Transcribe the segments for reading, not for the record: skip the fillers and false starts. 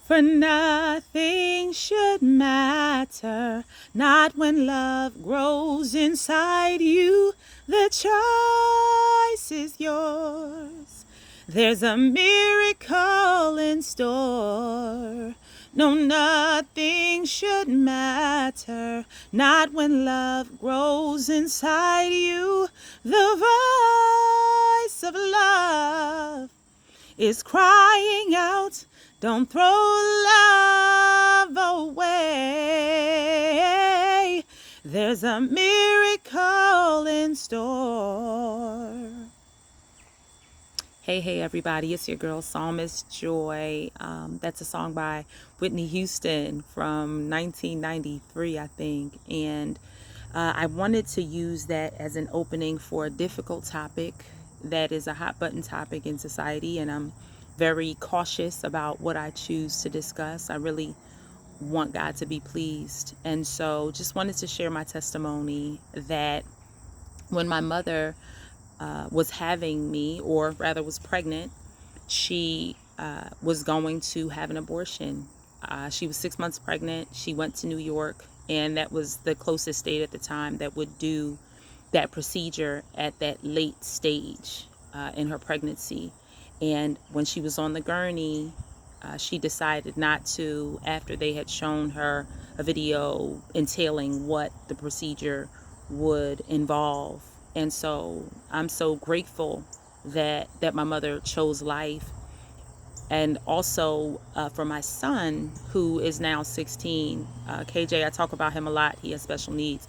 For nothing should matter, not when love grows inside you. The choice is yours. There's a miracle in store. No, nothing should matter, not when love grows inside you. The voice of love is crying out, don't throw love away. There's a miracle in store. Hey, everybody, it's your girl, Psalmist Joy. That's a song by Whitney Houston from 1993, I think. And I wanted to use that as an opening for a difficult topic that is a hot button topic in society. And I'm very cautious about what I choose to discuss. I really want God to be pleased. And so just wanted to share my testimony that when my mother was having me, or rather was pregnant, she was going to have an abortion. She was 6 months pregnant. She went to New York, and that was the closest state at the time that would do that procedure at that late stage in her pregnancy. And when she was on the gurney, she decided not to, after they had shown her a video entailing what the procedure would involve. And so I'm so grateful that my mother chose life. And also for my son, who is now 16, KJ, I talk about him a lot. He has special needs.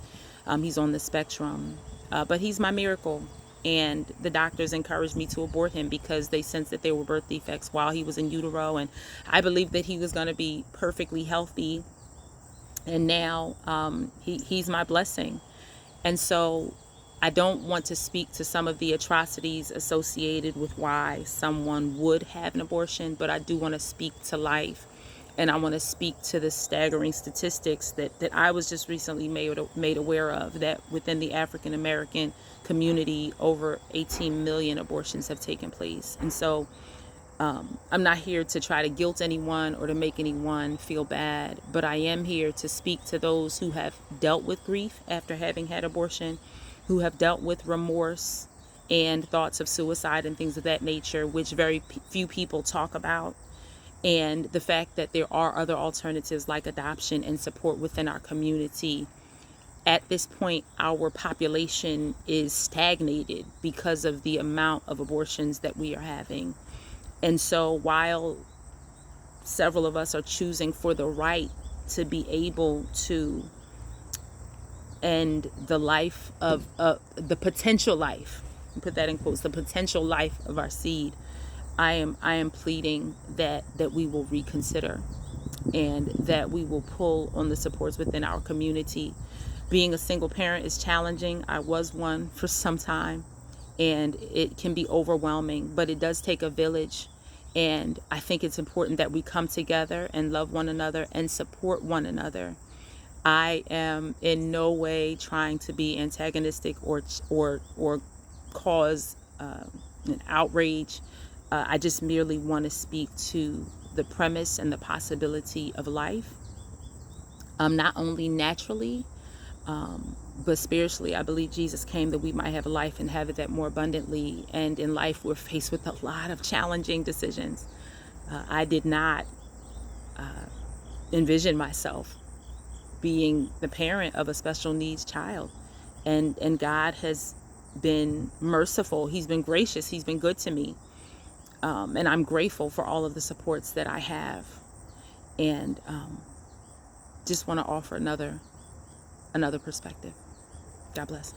He's on the spectrum, but he's my miracle. And the doctors encouraged me to abort him because they sensed that there were birth defects while he was in utero. And I believed that he was going to be perfectly healthy. And now he's my blessing. And so I don't want to speak to some of the atrocities associated with why someone would have an abortion, but I do want to speak to life. And I want to speak to the staggering statistics that I was just recently made aware of, that within the African American community, over 18 million abortions have taken place. And so I'm not here to try to guilt anyone or to make anyone feel bad, but I am here to speak to those who have dealt with grief after having had abortion, who have dealt with remorse and thoughts of suicide and things of that nature, which very few people talk about. And the fact that there are other alternatives like adoption and support within our community. At this point, our population is stagnated because of the amount of abortions that we are having. And so while several of us are choosing for the right to be able to end the life of the potential life, put that in quotes, the potential life of our seed, I am pleading that we will reconsider and that we will pull on the supports within our community. Being a single parent is challenging. I was one for some time, and it can be overwhelming, but it does take a village. And I think it's important that we come together and love one another and support one another. I am in no way trying to be antagonistic or cause an outrage. I just merely want to speak to the premise and the possibility of life, not only naturally, but spiritually. I believe Jesus came that we might have life and have it that more abundantly. And in life, we're faced with a lot of challenging decisions. I did not envision myself being the parent of a special needs child. And God has been merciful. He's been gracious. He's been good to me. And I'm grateful for all of the supports that I have. And just want to offer another perspective. God bless.